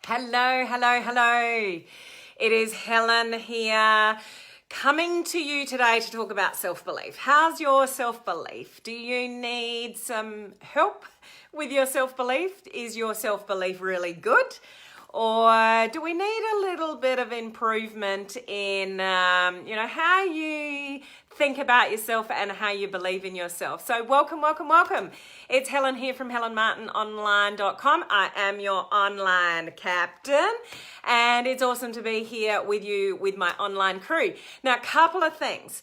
Hello, hello, hello. It is Helen here, coming to you today to talk about self-belief. How's your self-belief? Do you need some help with your self-belief? Is your self-belief really good? Or do we need a little bit of improvement in, how you think about yourself and how you believe in yourself? So welcome, welcome, welcome. It's Helen here from HelenMartinOnline.com. I am your online captain, and it's awesome to be here with you with my online crew. Now, a couple of things.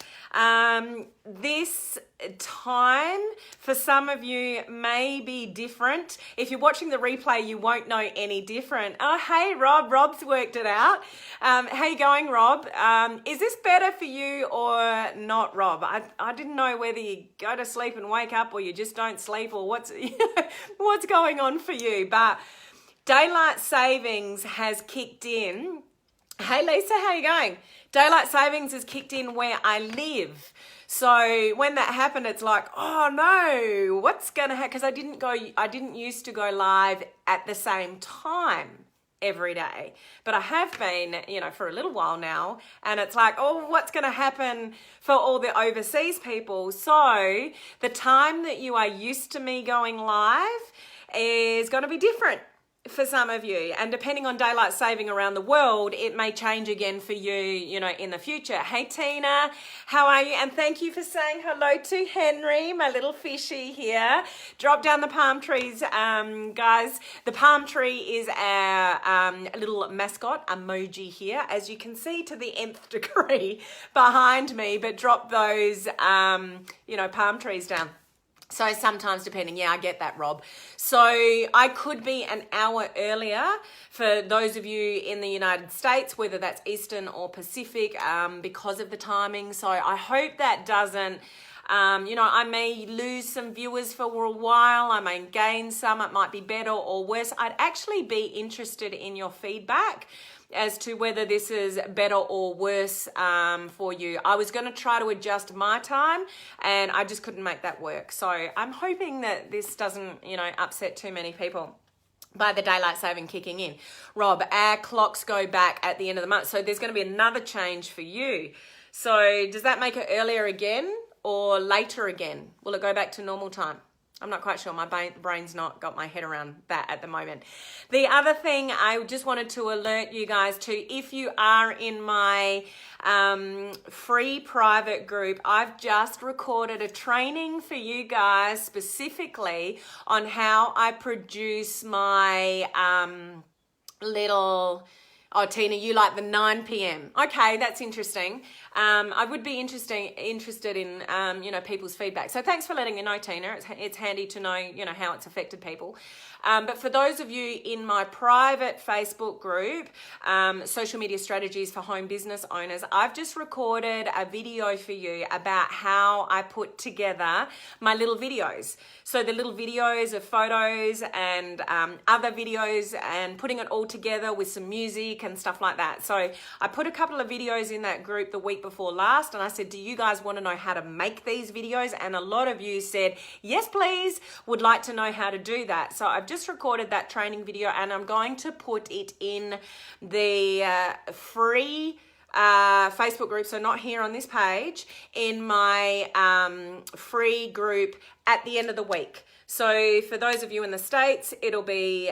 This time for some of you may be different. If you're watching the replay, you won't know any different. Oh, hey, Rob. Rob's worked it out. How you going, Rob? Is this better for you or not, Rob? I didn't know whether you go to sleep and wake up or you just don't sleep or what's going on for you. But daylight savings has kicked in. Hey, Lisa, how you going? Daylight savings has kicked in where I live. So when that happened, it's like, oh no, what's gonna happen? Because I didn't used to go live at the same time every day, but I have been, for a little while now, and it's like, oh, what's gonna happen for all the overseas people? So the time that you are used to me going live is gonna be different for some of you, and depending on daylight saving around the world, it may change again for you, in the future. Hey Tina, how are you? And thank you for saying hello to Henry, my little fishy here. Drop down the palm trees, guys. The palm tree is our little mascot emoji here, as you can see to the nth degree behind me, but drop those, palm trees down. So sometimes depending, I get that, Rob. So I could be an hour earlier for those of you in the United States, whether that's Eastern or Pacific, because of the timing. So I hope that doesn't, I may lose some viewers for a while. I may gain some. It might be better or worse. I'd actually be interested in your feedback as to whether this is better or worse for you. I was going to try to adjust my time and I just couldn't make that work. So I'm hoping that this doesn't, upset too many people by the daylight saving kicking in. Rob, our clocks go back at the end of the month. So there's going to be another change for you. So does that make it earlier again or later again? Will it go back to normal time? I'm not quite sure. My brain's not got my head around that at the moment. The other thing I just wanted to alert you guys to, if you are in my free private group, I've just recorded a training for you guys specifically on how I produce my little... Oh, Tina, you like the 9 p.m. Okay, that's interesting. I would be interested in, people's feedback. So thanks for letting me know, Tina. It's handy to know, how it's affected people. But for those of you in my private Facebook group, Social Media Strategies for Home Business Owners, I've just recorded a video for you about how I put together my little videos. So the little videos of photos and other videos and putting it all together with some music and stuff like that. So I put a couple of videos in that group the week before last, and I said, do you guys want to know how to make these videos? And a lot of you said, yes, please, would like to know how to do that. So I've just recorded that training video and I'm going to put it in the free Facebook group, so not here on this page, in my free group at the end of the week. So for those of you in the States, it'll be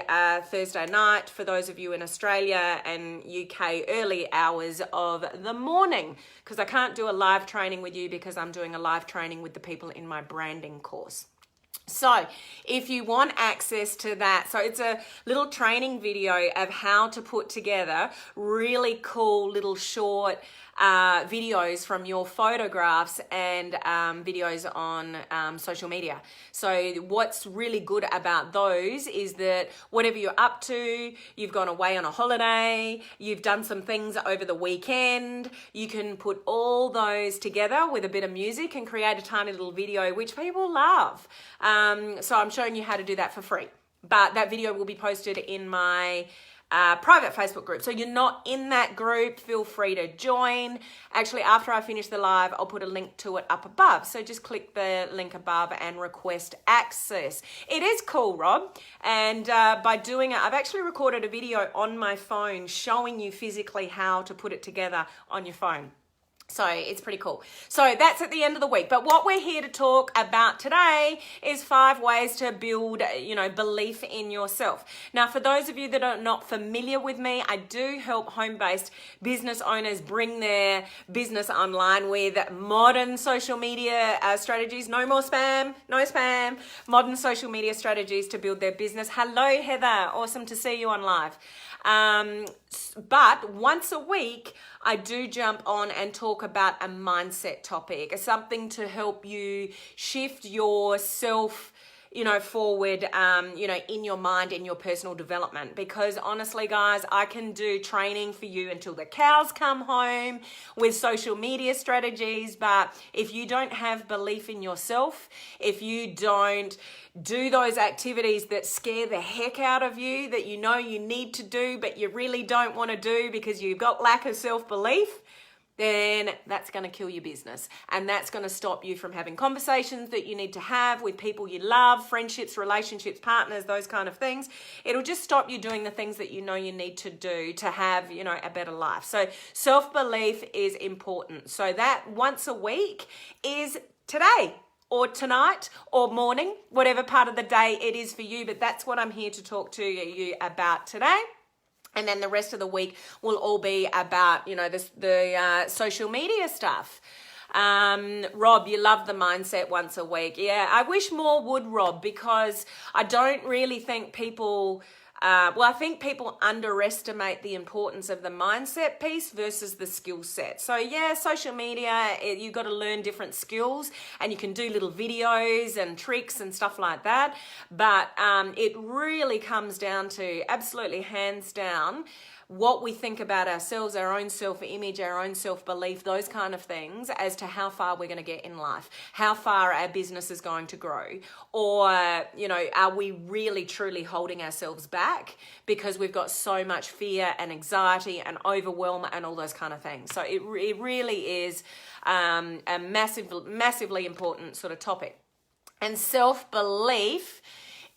Thursday night. For those of you in Australia and UK, early hours of the morning, because I can't do a live training with you because I'm doing a live training with the people in my branding course. So if you want access to that, so it's a little training video of how to put together really cool little short videos from your photographs and videos on social media. So what's really good about those is that whatever you're up to, you've gone away on a holiday, you've done some things over the weekend, you can put all those together with a bit of music and create a tiny little video, which people love. So I'm showing you how to do that for free. But that video will be posted in my private Facebook group. So you're not in that group, feel free to join. Actually, after I finish the live, I'll put a link to it up above. So just click the link above and request access. It is cool, Rob. And by doing it, I've actually recorded a video on my phone showing you physically how to put it together on your phone. So it's pretty cool. So that's at the end of the week. But what we're here to talk about today is 5 ways to build, belief in yourself. Now, for those of you that are not familiar with me, I do help home-based business owners bring their business online with modern social media strategies. No more spam, no spam. Modern social media strategies to build their business. Hello, Heather. Awesome to see you on live. But once a week, I do jump on and talk about a mindset topic, something to help you shift yourself, forward, in your mind, in your personal development. Because honestly, guys, I can do training for you until the cows come home with social media strategies. But if you don't have belief in yourself, if you don't do those activities that scare the heck out of you, that you know you need to do, but you really don't want to do because you've got lack of self-belief, then that's going to kill your business. And that's going to stop you from having conversations that you need to have with people you love, friendships, relationships, partners, those kind of things. It'll just stop you doing the things that you know you need to do to have, a better life. So self-belief is important. So that once a week is today, or tonight, or morning, whatever part of the day it is for you. But that's what I'm here to talk to you about today. And then the rest of the week will all be about, the social media stuff. Rob, you love the mindset once a week. Yeah, I wish more would, Rob, because I don't really think people... I think people underestimate the importance of the mindset piece versus the skill set. So yeah, social media, you've got to learn different skills and you can do little videos and tricks and stuff like that. But it really comes down to, absolutely hands down, what we think about ourselves, our own self-image, our own self-belief, those kind of things as to how far we're going to get in life, how far our business is going to grow, or, are we really truly holding ourselves back because we've got so much fear and anxiety and overwhelm and all those kind of things. So it really is a massively important sort of topic. And self-belief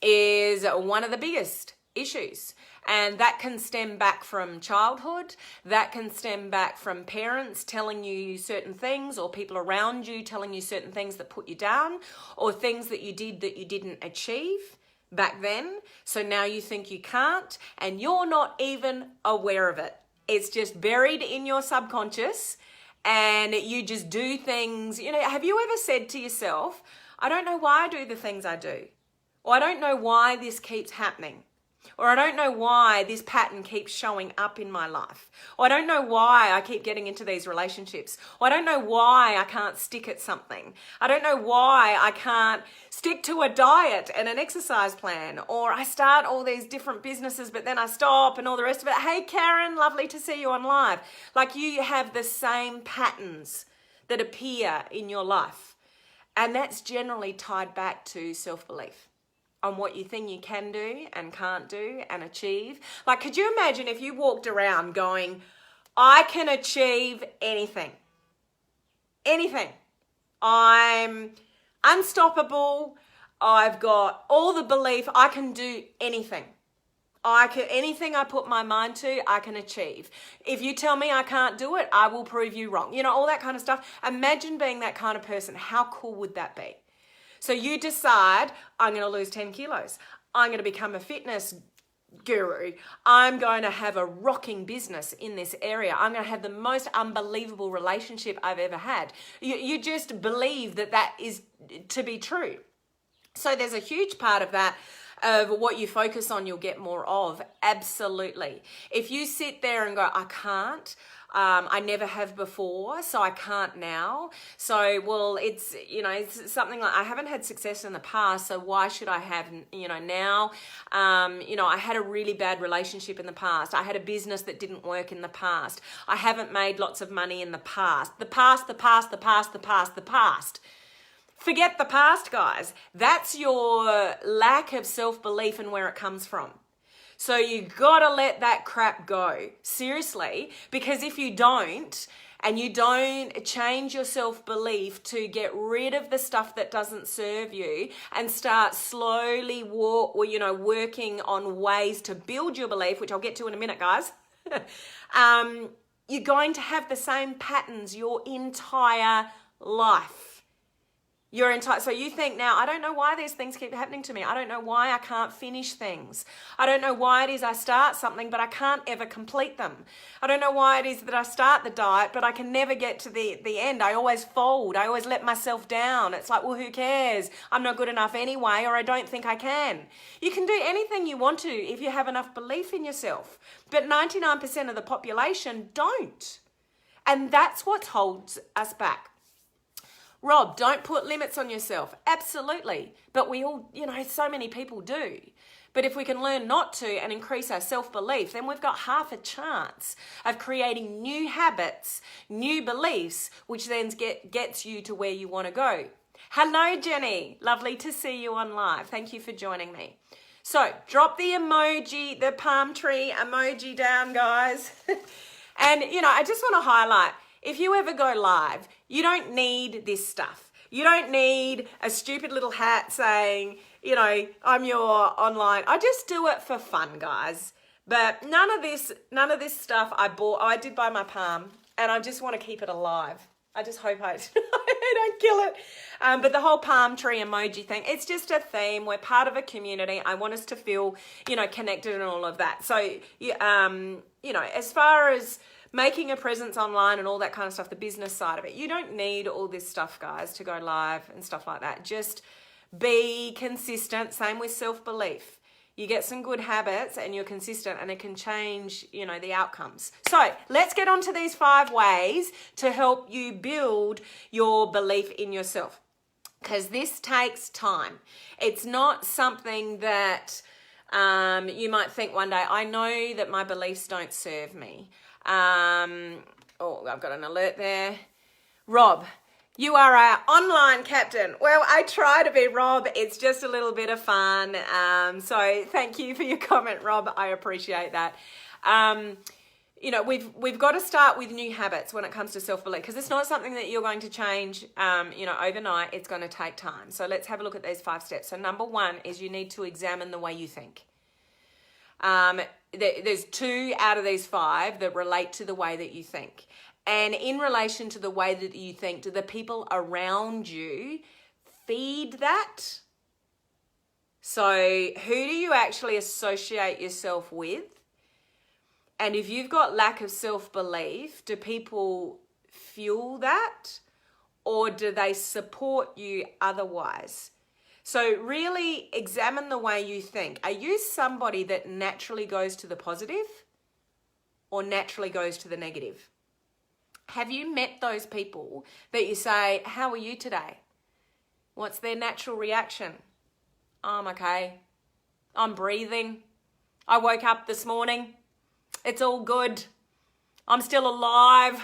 is one of the biggest issues. And that can stem back from childhood, that can stem back from parents telling you certain things, or people around you telling you certain things that put you down, or things that you did that you didn't achieve back then. So now you think you can't, and you're not even aware of it. It's just buried in your subconscious, and you just do things. Have you ever said to yourself, I don't know why I do the things I do, or I don't know why this keeps happening, or I don't know why this pattern keeps showing up in my life, or I don't know why I keep getting into these relationships, or I don't know why I can't stick at something, I don't know why I can't stick to a diet and an exercise plan, or I start all these different businesses but then I stop and all the rest of it. Hey Karen, lovely to see you on live. Like, you have the same patterns that appear in your life, and that's generally tied back to self-belief on what you think you can do and can't do and achieve. Like, could you imagine if you walked around going, I can achieve anything. Anything. I'm unstoppable. I've got all the belief. I can do anything. Anything I put my mind to, I can achieve. If you tell me I can't do it, I will prove you wrong. All that kind of stuff. Imagine being that kind of person. How cool would that be? So you decide, I'm going to lose 10 kilos. I'm going to become a fitness guru. I'm going to have a rocking business in this area. I'm going to have the most unbelievable relationship I've ever had. You just believe that is to be true. So there's a huge part of that. Of what you focus on, you'll get more of. Absolutely. If you sit there and go, I can't, I never have before, so I can't now. So, well, it's something like, I haven't had success in the past, so why should I have, now? I had a really bad relationship in the past. I had a business that didn't work in the past. I haven't made lots of money in the past. The past. Forget the past, guys. That's your lack of self-belief and where it comes from. So you gotta let that crap go. Seriously, because if you don't, and you don't change your self-belief to get rid of the stuff that doesn't serve you and start slowly working on ways to build your belief, which I'll get to in a minute, guys, you're going to have the same patterns your entire life. So you think now, I don't know why these things keep happening to me. I don't know why I can't finish things. I don't know why it is I start something, but I can't ever complete them. I don't know why it is that I start the diet, but I can never get to the end. I always fold. I always let myself down. It's like, well, who cares? I'm not good enough anyway, or I don't think I can. You can do anything you want to if you have enough belief in yourself. But 99% of the population don't. And that's what holds us back. Rob, don't put limits on yourself. Absolutely. But we all, so many people do. But if we can learn not to and increase our self-belief, then we've got half a chance of creating new habits, new beliefs, which then gets you to where you want to go. Hello, Jenny. Lovely to see you on live. Thank you for joining me. So drop the emoji, the palm tree emoji down, guys. And, I just want to highlight, if you ever go live, you don't need this stuff. You don't need a stupid little hat saying, I'm your online. I just do it for fun, guys. But none of this stuff I bought. I did buy my palm, and I just want to keep it alive. I just hope I don't kill it. But the whole palm tree emoji thing, it's just a theme. We're part of a community. I want us to feel, connected and all of that. So, as far as making a presence online and all that kind of stuff, the business side of it, you don't need all this stuff, guys, to go live and stuff like that. Just be consistent. Same with self-belief. You get some good habits and you're consistent, and it can change, the outcomes. So let's get on to these 5 ways to help you build your belief in yourself, because this takes time. It's not something that you might think one day, I know that my beliefs don't serve me. I've got an alert there. Rob, you are our online captain. Well, I try to be, Rob. It's just a little bit of fun. So thank you for your comment, Rob. I appreciate that. We've got to start with new habits when it comes to self-belief, because it's not something that you're going to change, overnight. It's going to take time. So let's have a look at these 5 steps. So number 1 is you need to examine the way you think. There's 2 out of these 5 that relate to the way that you think. And in relation to the way that you think, do the people around you feed that? So who do you actually associate yourself with? And if you've got lack of self-belief, do people fuel that, or do they support you otherwise? So really examine the way you think. Are you somebody that naturally goes to the positive or naturally goes to the negative? Have you met those people that you say, how are you today? What's their natural reaction? I'm okay. I'm breathing. I woke up this morning. It's all good. I'm still alive.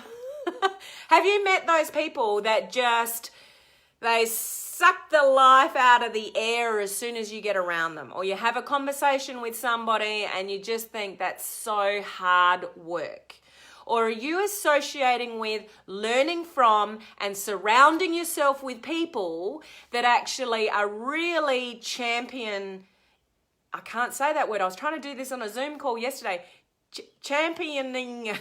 Have you met those people that they suck the life out of the air as soon as you get around them? Or you have a conversation with somebody and you just think that's so hard work? Or are you associating with, learning from, and surrounding yourself with people that actually are really championing, I can't say that word. I was trying to do this on a Zoom call yesterday. Championing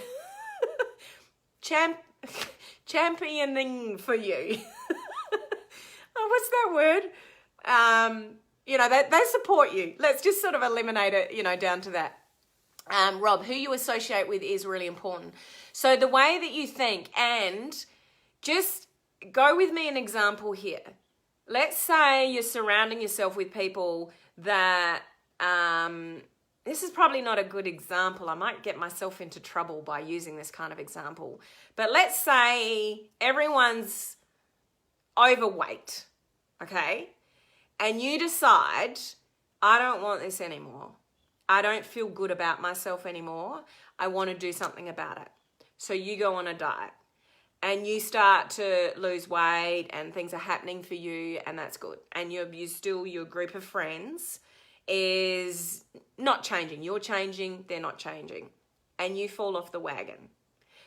for you. Oh, what's that word? They support you. Let's just sort of eliminate it, down to that. Rob, who you associate with is really important. So the way that you think, and just go with me an example here. Let's say you're surrounding yourself with people that, this is probably not a good example. I might get myself into trouble by using this kind of example. But let's say everyone's overweight, okay? And you decide, I don't want this anymore. I don't feel good about myself anymore. I want to do something about it. So you go on a diet and you start to lose weight and things are happening for you, and that's good. And your group of friends is not changing. You're changing, they're not changing. And you fall off the wagon.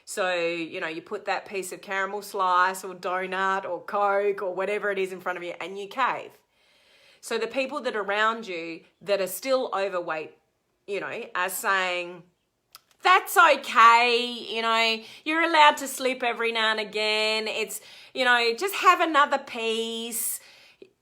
So, you put that piece of caramel slice or donut or Coke or whatever it is in front of you and you cave. So the people that are around you that are still overweight, are saying, that's okay, you're allowed to slip every now and again. It's, just have another piece.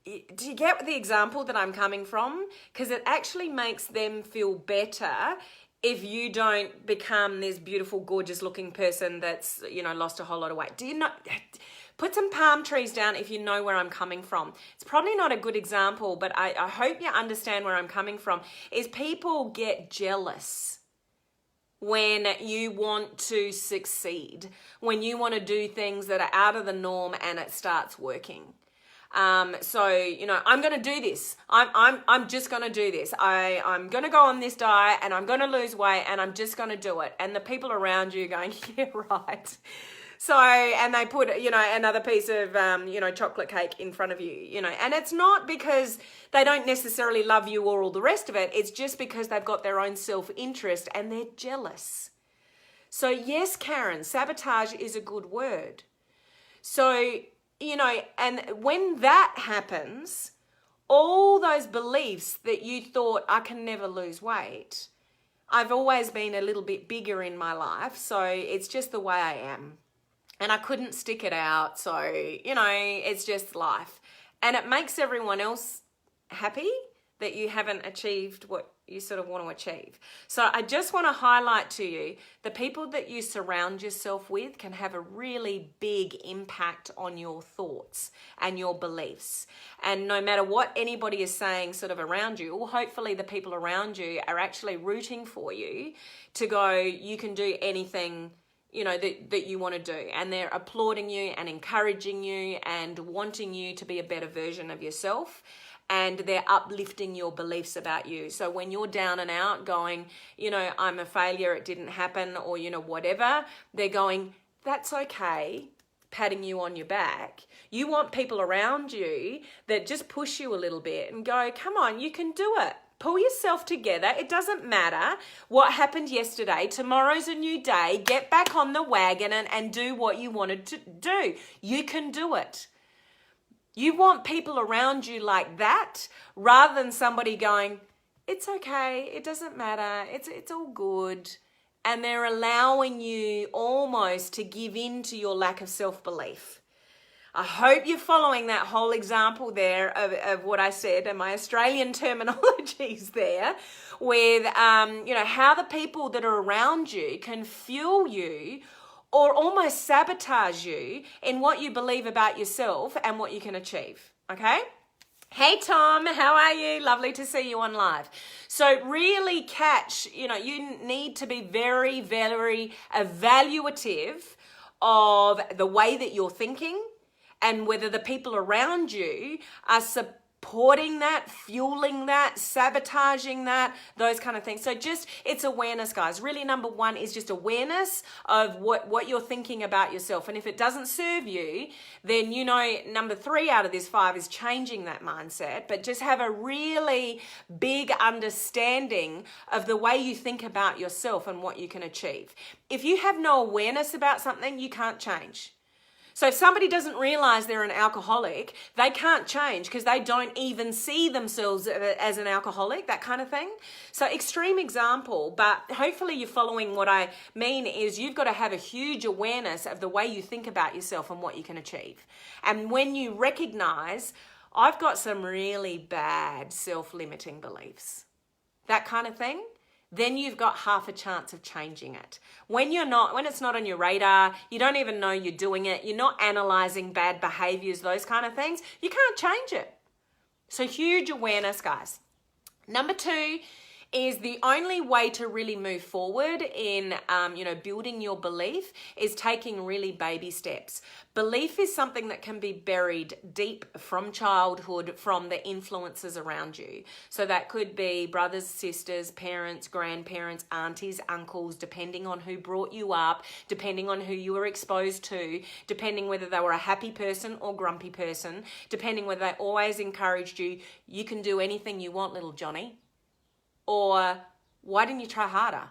Do you get the example that I'm coming from? Because it actually makes them feel better if you don't become this beautiful, gorgeous looking person that's, lost a whole lot of weight. Do you know? Put some palm trees down if you know where I'm coming from. It's probably not a good example, but I hope you understand where I'm coming from. Is people get jealous when you want to succeed, when you want to do things that are out of the norm and it starts working. So, I'm going to do this. I'm just going to do this. I'm going to go on this diet and I'm going to lose weight and I'm just going to do it. And the people around you are going, yeah, right. So, and they put, another piece of, chocolate cake in front of you, and it's not because they don't necessarily love you or all the rest of it. It's just because they've got their own self-interest and they're jealous. So yes, Karen, sabotage is a good word. So, and when that happens, all those beliefs that you thought, I can never lose weight, I've always been a little bit bigger in my life, so it's just the way I am. And I couldn't stick it out, so, it's just life. And it makes everyone else happy that you haven't achieved what you sort of want to achieve. So I just want to highlight to you, the people that you surround yourself with can have a really big impact on your thoughts and your beliefs. And no matter what anybody is saying sort of around you, or hopefully the people around you are actually rooting for you to go, you can do anything that you want to do, and they're applauding you and encouraging you and wanting you to be a better version of yourself, and they're uplifting your beliefs about you. So when you're down and out going, I'm a failure, it didn't happen, or whatever, they're going, that's okay, patting you on your back. You want people around you that just push you a little bit and go, come on, you can do it. Pull yourself together. It doesn't matter what happened yesterday. Tomorrow's a new day. Get back on the wagon and do what you wanted to do. You can do it. You want people around you like that rather than somebody going, it's okay. It doesn't matter. It's all good. And they're allowing you almost to give in to your lack of self-belief. I hope you're following that whole example there of what I said and my Australian terminologies there with, how the people that are around you can fuel you or almost sabotage you in what you believe about yourself and what you can achieve, okay? Hey, Tom, how are you? Lovely to see you on live. So really catch, you need to be very, very evaluative of the way that you're thinking, and whether the people around you are supporting that, fueling that, sabotaging that, those kind of things. So it's awareness, guys. Really, number one is just awareness of what you're thinking about yourself. And if it doesn't serve you, then number 3 out of this 5 is changing that mindset. But just have a really big understanding of the way you think about yourself and what you can achieve. If you have no awareness about something, you can't change. So if somebody doesn't realize they're an alcoholic, they can't change because they don't even see themselves as an alcoholic, that kind of thing. So extreme example, but hopefully you're following what I mean is you've got to have a huge awareness of the way you think about yourself and what you can achieve. And when you recognize, I've got some really bad self-limiting beliefs, that kind of thing, then you've got half a chance of changing it. When it's not on your radar, you don't even know you're doing it, you're not analyzing bad behaviors, those kind of things, you can't change it. So huge awareness, guys. Number 2 is the only way to really move forward in, building your belief is taking really baby steps. Belief is something that can be buried deep from childhood from the influences around you. So that could be brothers, sisters, parents, grandparents, aunties, uncles, depending on who brought you up, depending on who you were exposed to, depending whether they were a happy person or grumpy person, depending whether they always encouraged you, you can do anything you want, little Johnny. or why didn't you try harder?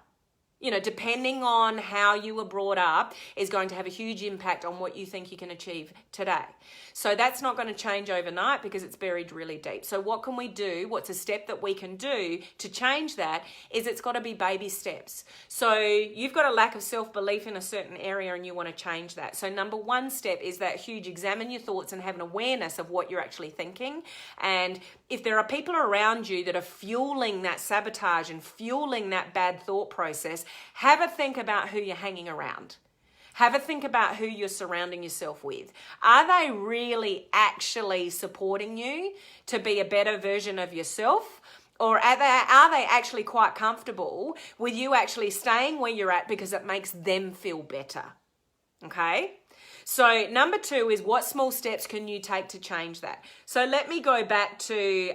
You know, depending on how you were brought up is going to have a huge impact on what you think you can achieve today. So that's not going to change overnight because it's buried really deep. So what can we do? What's a step that we can do to change that is it's got to be baby steps. So you've got a lack of self-belief in a certain area and you want to change that. So number one step is that huge examine your thoughts and have an awareness of what you're actually thinking. And if there are people around you that are fueling that sabotage and fueling that bad thought process, have a think about who you're hanging around. Have a think about who you're surrounding yourself with. Are they really actually supporting you to be a better version of yourself? Or are they actually quite comfortable with you actually staying where you're at because it makes them feel better? Okay? So number two is what small steps can you take to change that? So let me go back to...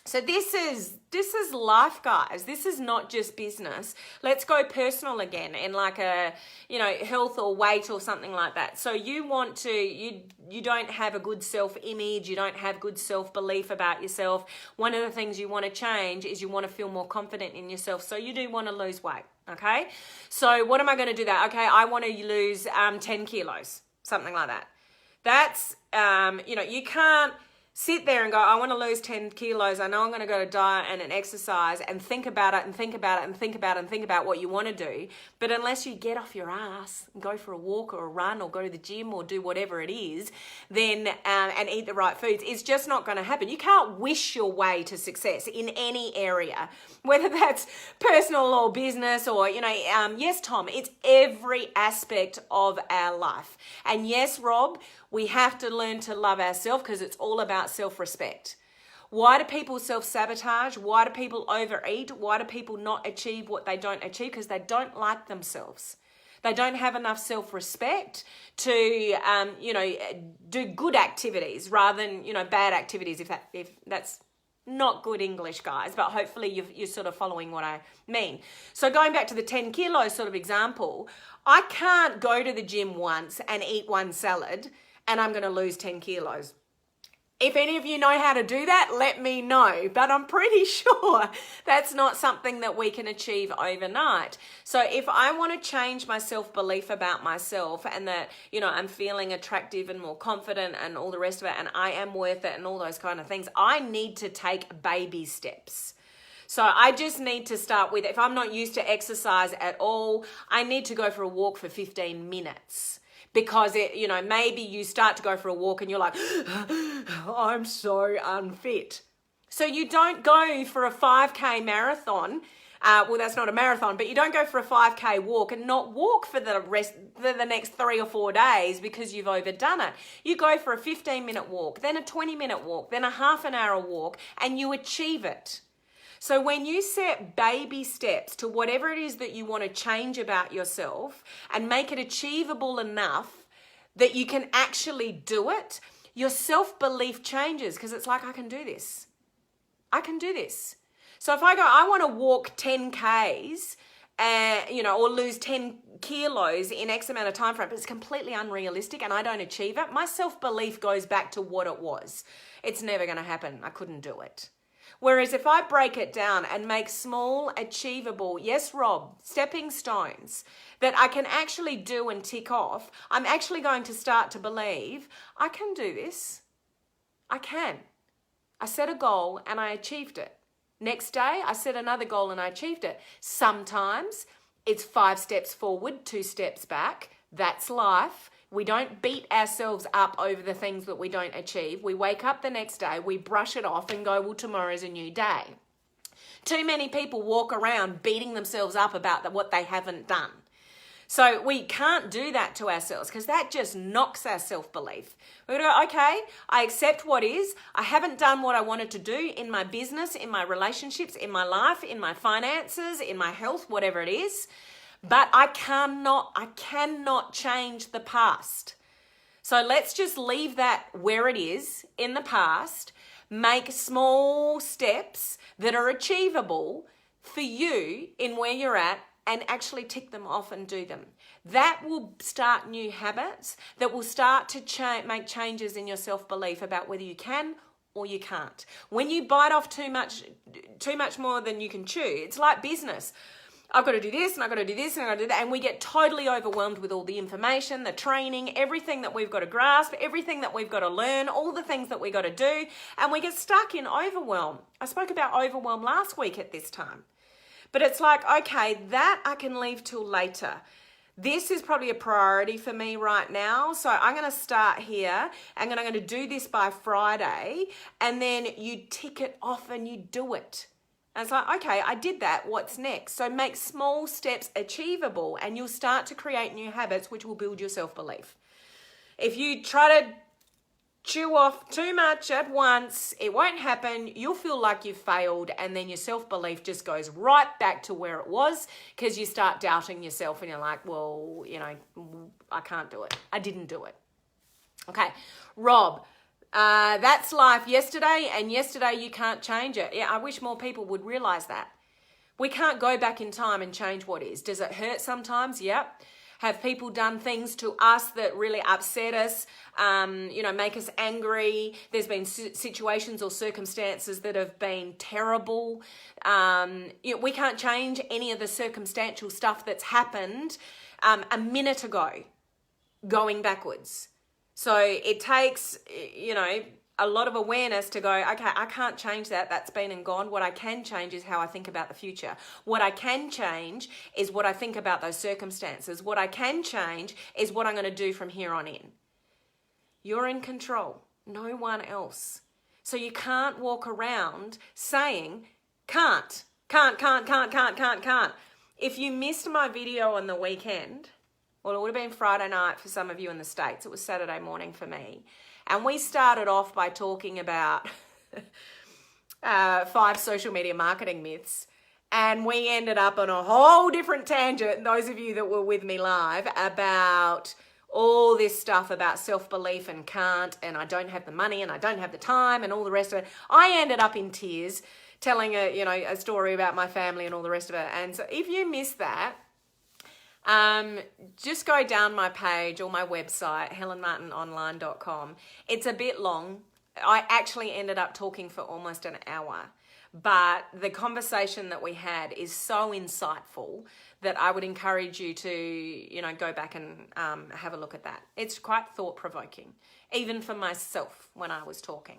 So this is life, guys. This is not just business. Let's go personal again in like a, you know, health or weight or something like that. So you want to, you don't have a good self-image. You don't have good self-belief about yourself. One of the things you want to change is you want to feel more confident in yourself. So you do want to lose weight, okay? So what am I going to do that? Okay, I want to lose 10 kilos, something like that. That's, you know, you can't sit there and go, I want to lose 10 kilos. I know I'm going to go to diet and an exercise and think about it and think about it and think about it and think about what you want to do. But unless you get off your ass and go for a walk or a run or go to the gym or do whatever it is, then and eat the right foods, it's just not going to happen. You can't wish your way to success in any area, whether that's personal or business or, you know, yes, Tom, it's every aspect of our life. And yes, Rob, we have to learn to love ourselves because it's all about self-respect. Why do people self-sabotage? Why do people overeat? Why do people not achieve what they don't achieve? Because they don't like themselves. They don't have enough self-respect to, you know, do good activities rather than, you know, bad activities, if that's not good English, guys, but hopefully you're sort of following what I mean. So going back to the 10 kilos sort of example, I can't go to the gym once and eat one salad and I'm going to lose 10 kilos. If any of you know how to do that, let me know. But I'm pretty sure that's not something that we can achieve overnight. So if I want to change my self-belief about myself and that, you know, I'm feeling attractive and more confident and all the rest of it and I am worth it and all those kind of things, I need to take baby steps. So I just need to start with, if I'm not used to exercise at all, I need to go for a walk for 15 minutes. Because, it, you know, maybe you start to go for a walk and you're like, I'm so unfit. So you don't go for a 5K marathon. Well, that's not a marathon, but you don't go for a 5K walk and not walk for the next 3 or 4 days because you've overdone it. You go for a 15-minute walk, then a 20-minute walk, then a half an hour walk, and you achieve it. So when you set baby steps to whatever it is that you want to change about yourself and make it achievable enough that you can actually do it, your self-belief changes because it's like, I can do this. I can do this. So if I go, I want to walk 10 Ks, you know, or lose 10 kilos in X amount of time frame, but it's completely unrealistic and I don't achieve it, my self-belief goes back to what it was. It's never going to happen. I couldn't do it. Whereas if I break it down and make small, achievable, yes, Rob, stepping stones that I can actually do and tick off, I'm actually going to start to believe I can do this. I can. I set a goal and I achieved it. Next day, I set another goal and I achieved it. Sometimes it's 5 steps forward, 2 steps back. That's life. We don't beat ourselves up over the things that we don't achieve. We wake up the next day, we brush it off and go, well, tomorrow's a new day. Too many people walk around beating themselves up about what they haven't done. So we can't do that to ourselves because that just knocks our self-belief. We're going to go, okay, I accept what is. I haven't done what I wanted to do in my business, in my relationships, in my life, in my finances, in my health, whatever it is. But I cannot change the past. So let's just leave that where it is in the past. Make small steps that are achievable for you in where you're at and actually tick them off and do them. That will start new habits that will start to make changes in your self-belief about whether you can or you can't. When you bite off too much more than you can chew, it's like business. I've got to do this and I've got to do this and I've got to do that. And we get totally overwhelmed with all the information, the training, everything that we've got to grasp, everything that we've got to learn, all the things that we've got to do. And we get stuck in overwhelm. I spoke about overwhelm last week at this time. But it's like, okay, that I can leave till later. This is probably a priority for me right now. So I'm going to start here and then I'm going to do this by Friday, and then you tick it off and you do it. And it's like, okay, I did that. What's next? So make small steps achievable and you'll start to create new habits which will build your self-belief. If you try to chew off too much at once, it won't happen. You'll feel like you've failed, and then your self-belief just goes right back to where it was because you start doubting yourself and you're like, well, I can't do it. I didn't do it. Okay, Rob, that's life yesterday, and yesterday you can't change it. Yeah, I wish more people would realize that. We can't go back in time and change what is. Does it hurt sometimes? Yep. Have people done things to us that really upset us, make us angry? There's been situations or circumstances that have been terrible. We can't change any of the circumstantial stuff that's happened a minute ago, going backwards. So it takes, a lot of awareness to go, okay, I can't change that. That's been and gone. What I can change is how I think about the future. What I can change is what I think about those circumstances. What I can change is what I'm going to do from here on in. You're in control, no one else. So you can't walk around saying, can't. If you missed my video on the weekend, well, it would have been Friday night for some of you in the States. It was Saturday morning for me. And we started off by talking about 5 social media marketing myths. And we ended up on a whole different tangent, those of you that were with me live, about all this stuff about self-belief and can't, and I don't have the money and I don't have the time and all the rest of it. I ended up in tears telling a story about my family and all the rest of it. And so if you missed that, just go down my page or my website, helenmartinonline.com. It's a bit long. I actually ended up talking for almost an hour, but the conversation that we had is so insightful that I would encourage you to, go back and have a look at that. It's quite thought-provoking, even for myself when I was talking.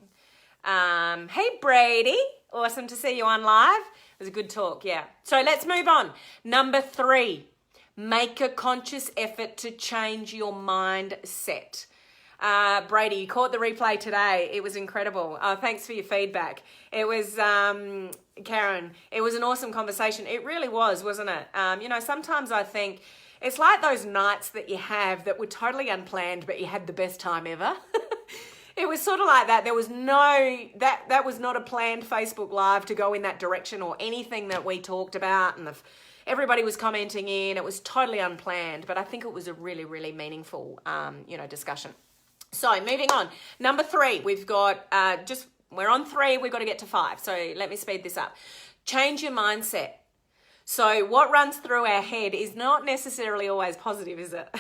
Hey, Brady. Awesome to see you on live. It was a good talk, yeah. So let's move on. Number 3. Make a conscious effort to change your mindset. Brady, you caught the replay today. It was incredible. Thanks for your feedback. It was, Karen, it was an awesome conversation. It really was, wasn't it? Sometimes I think it's like those nights that you have that were totally unplanned, but you had the best time ever. It was sort of like that. There was that was not a planned Facebook Live to go in that direction or anything that we talked about, and everybody was commenting in. It was totally unplanned, but I think it was a really, really meaningful, discussion. So moving on. Number 3, we've got, we're on 3, we've got to get to 5. So let me speed this up. Change your mindset. So what runs through our head is not necessarily always positive, is it?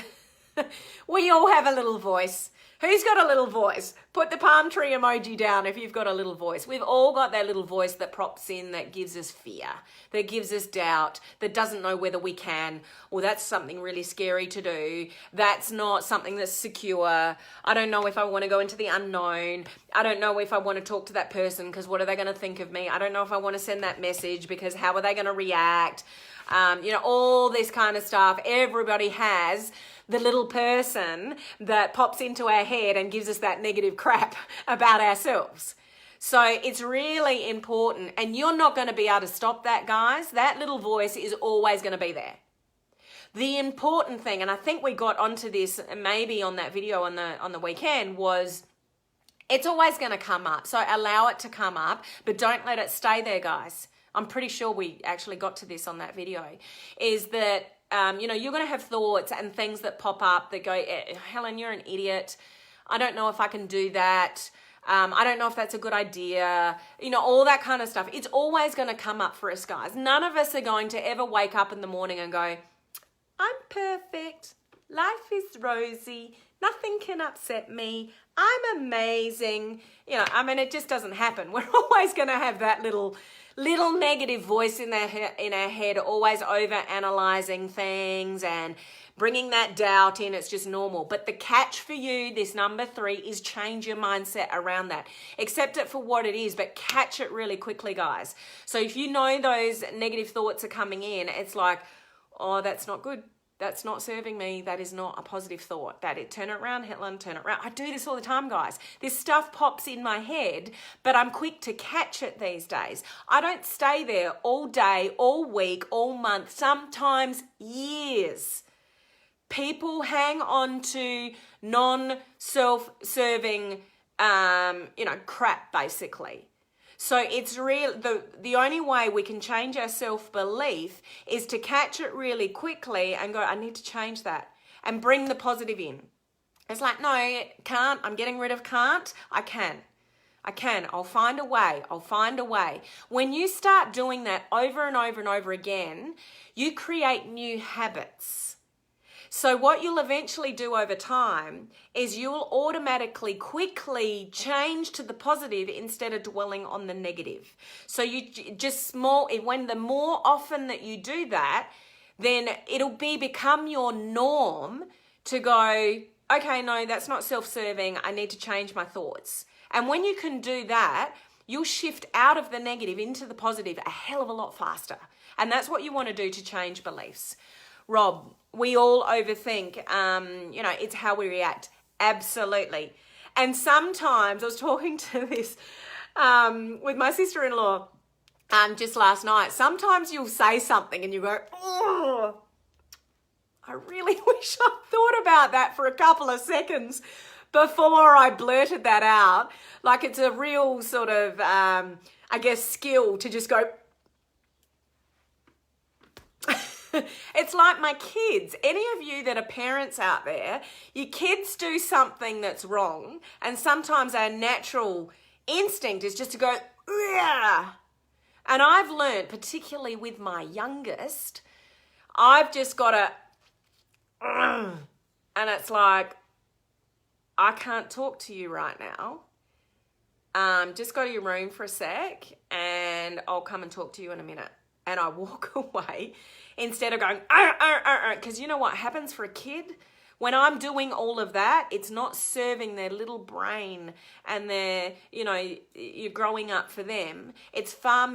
We all have a little voice. Who's got a little voice? Put the palm tree emoji down if you've got a little voice. We've all got that little voice that props in, that gives us fear, that gives us doubt, that doesn't know whether we can, or that's something really scary to do. That's not something that's secure. I don't know if I want to go into the unknown. I don't know if I want to talk to that person because what are they going to think of me? I don't know if I want to send that message because how are they going to react? All this kind of stuff. Everybody has the little person that pops into our head and gives us that negative crap about ourselves. So it's really important, and you're not going to be able to stop that, guys. That little voice is always going to be there. The important thing, and I think we got onto this maybe on that video on the weekend, was it's always going to come up. So allow it to come up, but don't let it stay there, guys. I'm pretty sure we actually got to this on that video, is that, you're going to have thoughts and things that pop up that go, Helen, you're an idiot. I don't know if I can do that. I don't know if that's a good idea. All that kind of stuff. It's always going to come up for us, guys. None of us are going to ever wake up in the morning and go, I'm perfect. Life is rosy. Nothing can upset me. I'm amazing. You know, I mean, it just doesn't happen. We're always going to have that little negative voice in our head, always over analyzing things and bringing that doubt in. It's just normal. But the catch for you, this number 3, is change your mindset around that. Accept it for what it is, but catch it really quickly, guys. So if you know those negative thoughts are coming in, it's like, oh, that's not good. That's not serving me. That is not a positive thought. Turn it around, Helen, turn it around. I do this all the time, guys. This stuff pops in my head, but I'm quick to catch it these days. I don't stay there all day, all week, all month, sometimes years. People hang on to non-self-serving, crap, basically. So it's real. The only way we can change our self-belief is to catch it really quickly and go, I need to change that, and bring the positive in. It's like, no, can't. I'm getting rid of can't. I can. I'll find a way. When you start doing that over and over and over again, you create new habits. So what you'll eventually do over time is you'll automatically quickly change to the positive instead of dwelling on the negative. So you when the more often that you do that, then it'll become your norm to go, okay, no, that's not self-serving. I need to change my thoughts. And when you can do that, you'll shift out of the negative into the positive a hell of a lot faster. And that's what you want to do to change beliefs. Rob, we all overthink. It's how we react. Absolutely. And sometimes I was talking to this with my sister-in-law just last night. Sometimes you'll say something and you go, oh, I really wish I thought about that for a couple of seconds before I blurted that out. Like, it's a real sort of, skill to just go, it's like my kids. Any of you that are parents out there, your kids do something that's wrong, and sometimes our natural instinct is just to go, ugh. And I've learned, particularly with my youngest, I've just got to, and it's like, I can't talk to you right now. Just go to your room for a sec, and I'll come and talk to you in a minute. And I walk away instead of going, because you know what happens for a kid? When I'm doing all of that, it's not serving their little brain and you're growing up for them. It's far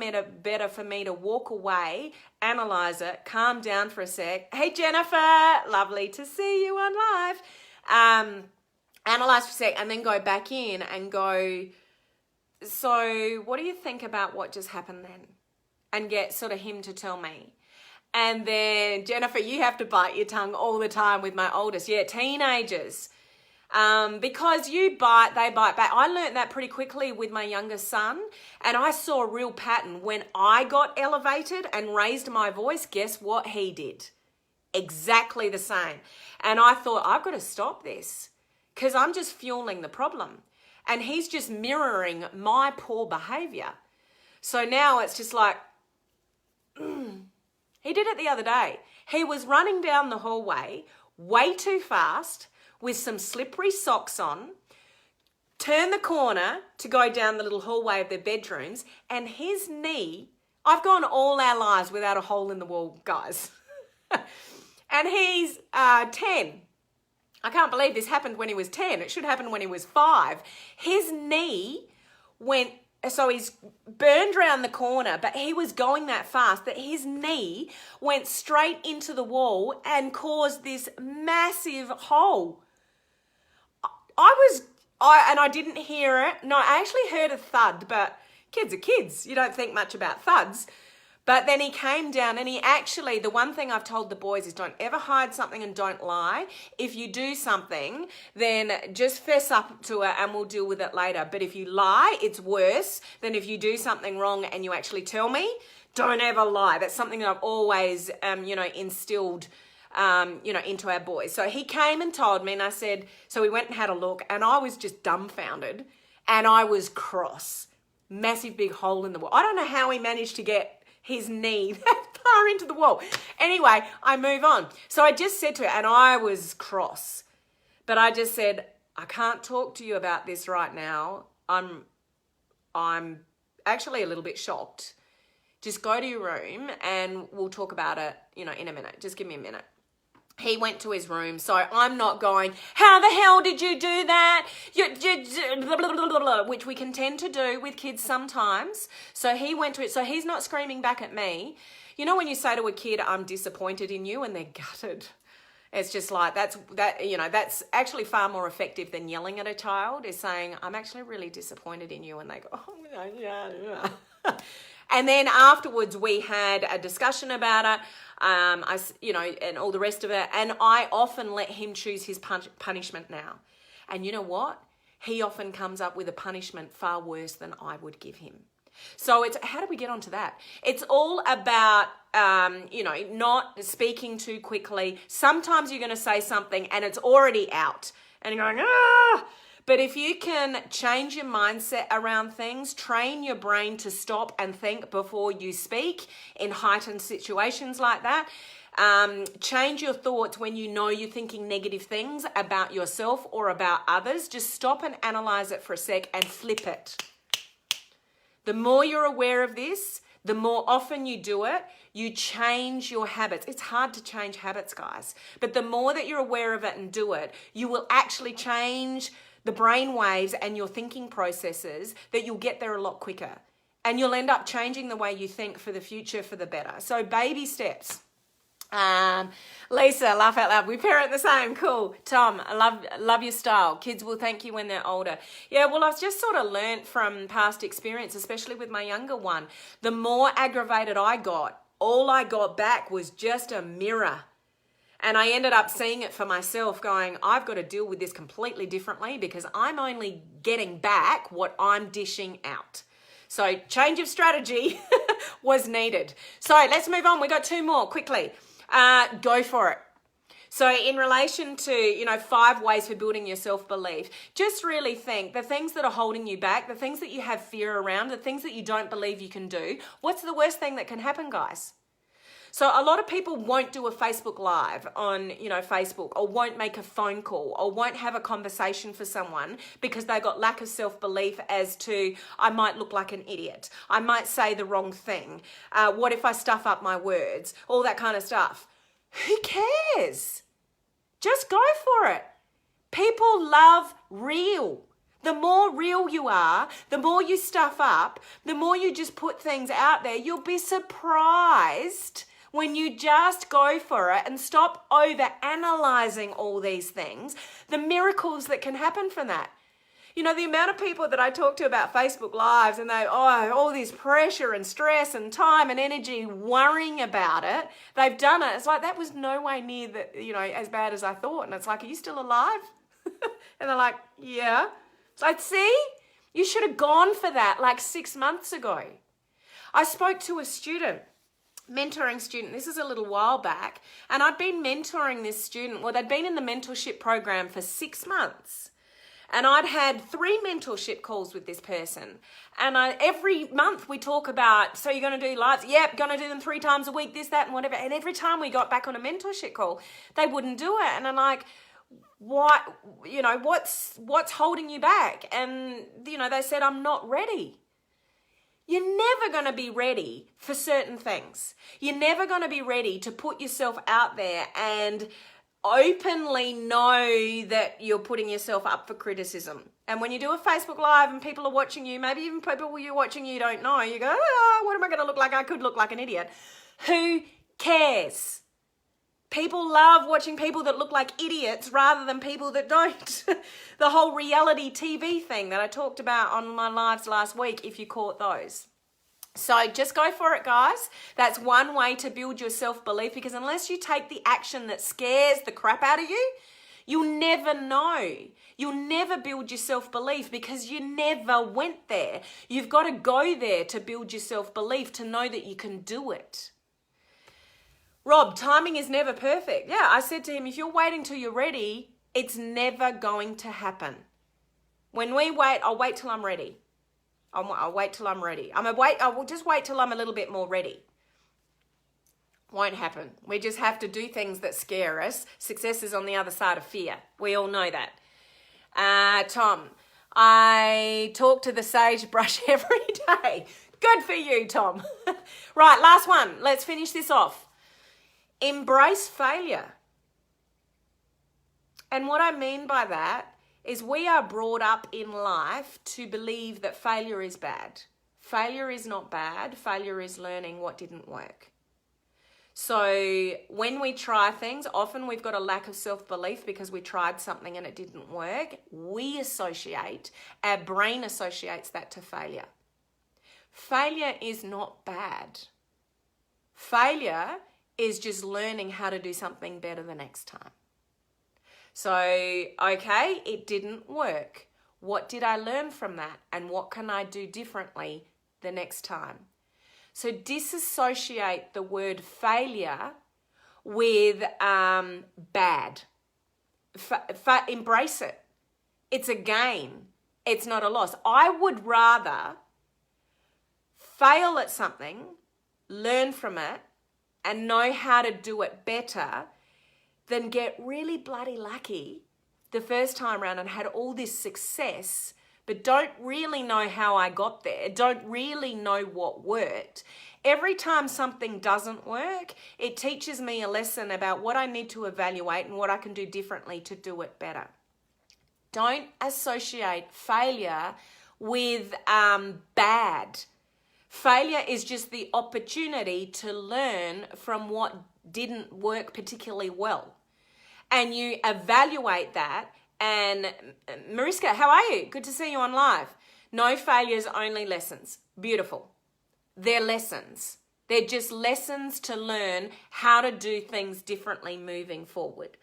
better for me to walk away, analyze it, calm down for a sec. Hey, Jennifer, lovely to see you on live. Analyze for a sec and then go back in and go, so what do you think about what just happened then? And get sort of him to tell me. And then, Jennifer, you have to bite your tongue all the time with my oldest. Yeah, teenagers. Because you bite, they bite back. I learned that pretty quickly with my youngest son. And I saw a real pattern. When I got elevated and raised my voice, guess what he did? Exactly the same. And I thought, I've got to stop this because I'm just fueling the problem. And he's just mirroring my poor behavior. So now it's just like, he did it the other day. He was running down the hallway way too fast with some slippery socks on, turned the corner to go down the little hallway of their bedrooms, and his knee, I've gone all our lives without a hole in the wall, guys. And he's 10. I can't believe this happened when he was 10. It should happen when he was 5. His knee went, so he's burned around the corner, but he was going that fast that his knee went straight into the wall and caused this massive hole. I didn't hear it. No, I actually heard a thud, but kids are kids. You don't think much about thuds. But then he came down and the one thing I've told the boys is don't ever hide something and don't lie. If you do something, then just fess up to it and we'll deal with it later. But if you lie, it's worse than if you do something wrong and you actually tell me. Don't ever lie. That's something that I've always, instilled, into our boys. So he came and told me and I said, so we went and had a look and I was just dumbfounded and I was cross. Massive big hole in the wall. I don't know how he managed to get his knee that far into the wall. Anyway, I move on. So I just said to her, and I was cross. But I just said, I can't talk to you about this right now. I'm actually a little bit shocked. Just go to your room and we'll talk about it, in a minute. Just give me a minute. He went to his room, so I'm not going, how the hell did you do that? Blah, blah, blah, blah, which we can tend to do with kids sometimes. So he went to it. So he's not screaming back at me. You know when you say to a kid, I'm disappointed in you, and they're gutted. It's just like, that's actually far more effective than yelling at a child, is saying, I'm actually really disappointed in you. And they go, oh, yeah. And then afterwards we had a discussion about it, and all the rest of it. And I often let him choose his punishment now. And you know what? He often comes up with a punishment far worse than I would give him. So it's, how do we get onto that? It's all about, not speaking too quickly. Sometimes you're going to say something and it's already out and you're going, ah. But if you can change your mindset around things, train your brain to stop and think before you speak in heightened situations like that, change your thoughts when you know you're thinking negative things about yourself or about others. Just stop and analyze it for a sec and flip it. The more you're aware of this, the more often you do it, you change your habits. It's hard to change habits, guys. But the more that you're aware of it and do it, you will actually change the brain waves and your thinking processes, that you'll get there a lot quicker. And you'll end up changing the way you think for the future for the better. So baby steps. Lisa, laugh out loud. We parent the same. Cool. Tom, I love your style. Kids will thank you when they're older. Yeah, well, I've just sort of learnt from past experience, especially with my younger one. The more aggravated I got, all I got back was just a mirror. And I ended up seeing it for myself, going, I've got to deal with this completely differently because I'm only getting back what I'm dishing out. So change of strategy was needed. So let's move on. We got two more quickly. Go for it. So in relation to, 5 ways for building your self-belief, just really think the things that are holding you back, the things that you have fear around, the things that you don't believe you can do. What's the worst thing that can happen, guys? So a lot of people won't do a Facebook Live on, Facebook, or won't make a phone call, or won't have a conversation for someone because they got lack of self-belief as to, I might look like an idiot. I might say the wrong thing. What if I stuff up my words? All that kind of stuff. Who cares? Just go for it. People love real. The more real you are, the more you stuff up, the more you just put things out there, you'll be surprised when you just go for it and stop over-analyzing all these things, the miracles that can happen from that. The amount of people that I talk to about Facebook Lives and all this pressure and stress and time and energy worrying about it, they've done it. It's like, that was no way near as bad as I thought. And it's like, are you still alive? And they're like, yeah. It's like, see, you should have gone for that like 6 months ago. I spoke to a mentoring student, this is a little while back, and I'd been mentoring this student. Well, they'd been in the mentorship program for 6 months, and I'd had 3 mentorship calls with this person. And every month we talk about, so you're going to do lives? Yep, going to do them 3 times a week, this, that, and whatever. And every time we got back on a mentorship call, they wouldn't do it. And I'm like, what, what's holding you back? And, they said, I'm not ready. You're never going to be ready for certain things. You're never going to be ready to put yourself out there and openly know that you're putting yourself up for criticism. And when you do a Facebook Live and people are watching you, maybe even people you're watching you don't know, you go, what am I going to look like? I could look like an idiot. Who cares? People love watching people that look like idiots rather than people that don't. The whole reality TV thing that I talked about on my lives last week, if you caught those. So just go for it, guys. That's one way to build your self-belief, because unless you take the action that scares the crap out of you, you'll never know. You'll never build your self-belief because you never went there. You've got to go there to build your self-belief, to know that you can do it. Rob, timing is never perfect. Yeah, I said to him, if you're waiting till you're ready, it's never going to happen. When we wait, I'll wait till I'm ready. I'll wait till I'm ready. I will just wait till I'm a little bit more ready. Won't happen. We just have to do things that scare us. Success is on the other side of fear. We all know that. Tom, I talk to the sagebrush every day. Good for you, Tom. Right, last one. Let's finish this off. Embrace failure. And what I mean by that is we are brought up in life to believe that failure is bad. Failure is not bad. Failure is learning what didn't work. So when we try things, often we've got a lack of self-belief because we tried something and it didn't work. Our brain associates that to failure. Failure is not bad. Failure is just learning how to do something better the next time. So, okay, it didn't work. What did I learn from that? And what can I do differently the next time? So disassociate the word failure with bad. Embrace it. It's a gain. It's not a loss. I would rather fail at something, learn from it, and know how to do it better than get really bloody lucky the first time around and had all this success, but don't really know how I got there, don't really know what worked. Every time something doesn't work, it teaches me a lesson about what I need to evaluate and what I can do differently to do it better. Don't associate failure with bad. Failure is just the opportunity to learn from what didn't work particularly well. And you evaluate that. And Mariska, how are you? Good to see you on live. No failures, only lessons. Beautiful. They're lessons. They're just lessons to learn how to do things differently moving forward.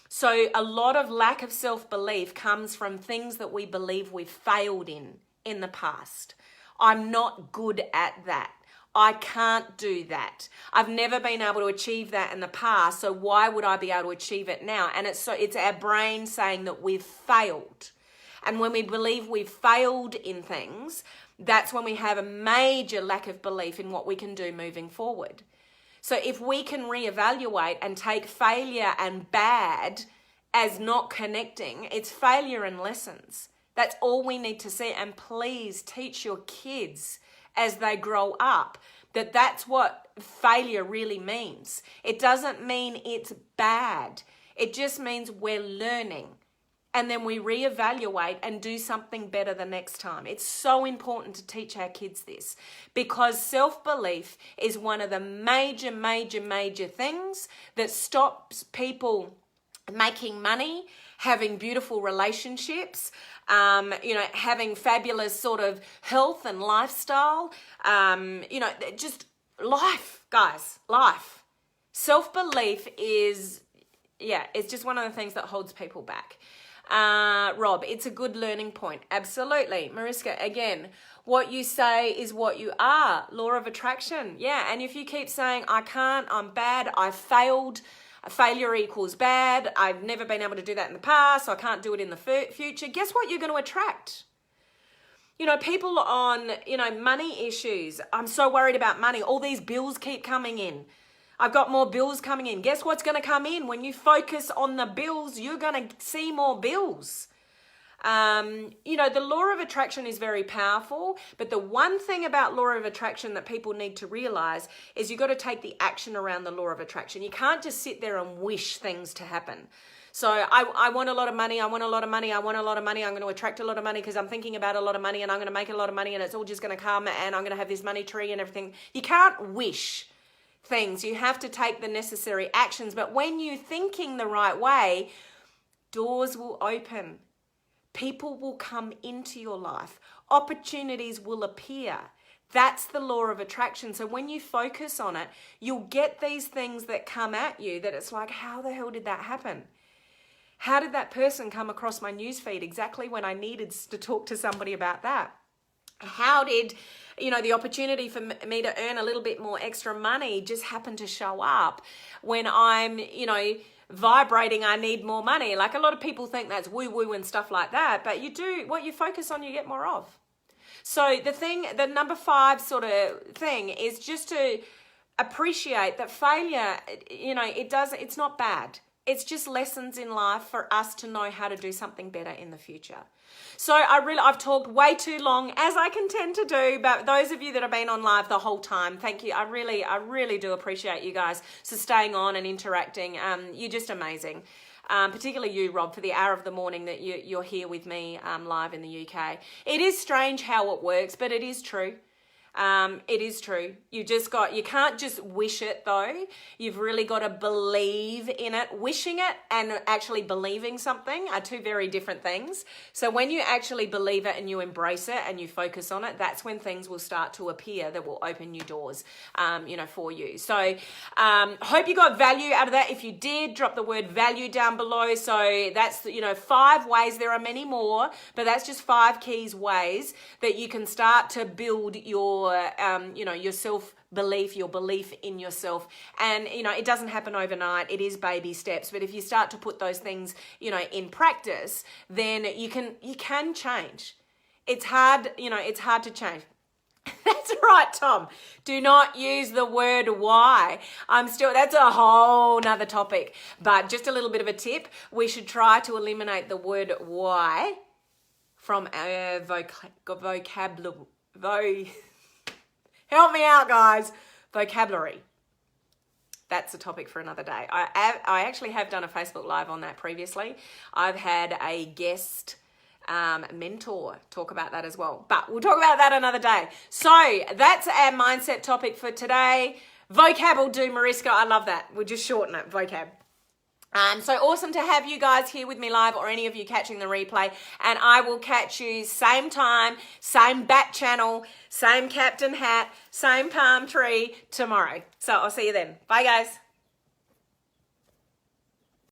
So a lot of lack of self-belief comes from things that we believe we've failed in the past. I'm not good at that. I can't do that. I've never been able to achieve that in the past, so why would I be able to achieve it now? And it's our brain saying that we've failed. And when we believe we've failed in things, that's when we have a major lack of belief in what we can do moving forward. So if we can reevaluate and take failure and bad as not connecting, it's failure and lessons. That's all we need to see. And please teach your kids as they grow up that that's what failure really means. It doesn't mean it's bad. It just means we're learning. And then we reevaluate and do something better the next time. It's so important to teach our kids this because self-belief is one of the major things that stops people making money, having beautiful relationships, having fabulous sort of health and lifestyle, just life, guys, life. Self-belief is, it's just one of the things that holds people back. Rob, it's a good learning point. Absolutely. Mariska, again, what you say is what you are. Law of attraction. Yeah. And if you keep saying, I can't, I'm bad, I failed, failure equals bad, I've never been able to do that in the past, so I can't do it in the future, guess what you're going to attract? People on, money issues. I'm so worried about money. All these bills keep coming in. I've got more bills coming in. Guess what's going to come in? When you focus on the bills, you're going to see more bills. The law of attraction is very powerful, but the one thing about law of attraction that people need to realize is you've got to take the action around the law of attraction. You can't just sit there and wish things to happen. So I want a lot of money, I want a lot of money, I want a lot of money, I'm going to attract a lot of money because I'm thinking about a lot of money and I'm going to make a lot of money and it's all just going to come and I'm going to have this money tree and everything. You can't wish things. You have to take the necessary actions. But when you're thinking the right way, doors will open. People will come into your life. Opportunities will appear. That's the law of attraction. So when you focus on it, you'll get these things that come at you that it's like, how the hell did that happen? How did that person come across my newsfeed exactly when I needed to talk to somebody about that? How did, the opportunity for me to earn a little bit more extra money just happen to show up when I'm, vibrating, I need more money? Like a lot of people think that's woo-woo and stuff like that, but what you focus on, you get more of. So the number 5 sort of thing is just to appreciate that failure, it's not bad. It's just lessons in life for us to know how to do something better in the future. So I've talked way too long, as I can tend to do, but those of you that have been on live the whole time, thank you. I really do appreciate you guys for staying on and interacting. You're just amazing. Particularly you, Rob, for the hour of the morning that you're here with me live in the UK. It is strange how it works, but it is true. It is true. You can't just wish it though. You've really got to believe in it. Wishing it and actually believing something are two very different things. So when you actually believe it and you embrace it and you focus on it, that's when things will start to appear that will open new doors, for you. So, hope you got value out of that. If you did, drop the word value down below. So that's, 5 ways. There are many more, but that's just 5 keys ways that you can start to build your self-belief, your belief in yourself. And, it doesn't happen overnight. It is baby steps. But if you start to put those things, in practice, then you can change. It's hard, it's hard to change. That's right, Tom. Do not use the word why. That's a whole nother topic. But just a little bit of a tip. We should try to eliminate the word why from our vocabulary. Help me out, guys. Vocabulary. That's a topic for another day. I actually have done a Facebook Live on that previously. I've had a guest mentor talk about that as well. But we'll talk about that another day. So that's our mindset topic for today. Vocab will do, Mariska. I love that. We'll just shorten it, vocab. So awesome to have you guys here with me live, or any of you catching the replay. And I will catch you same time, same bat channel, same captain hat, same palm tree tomorrow. So I'll see you then. Bye, guys.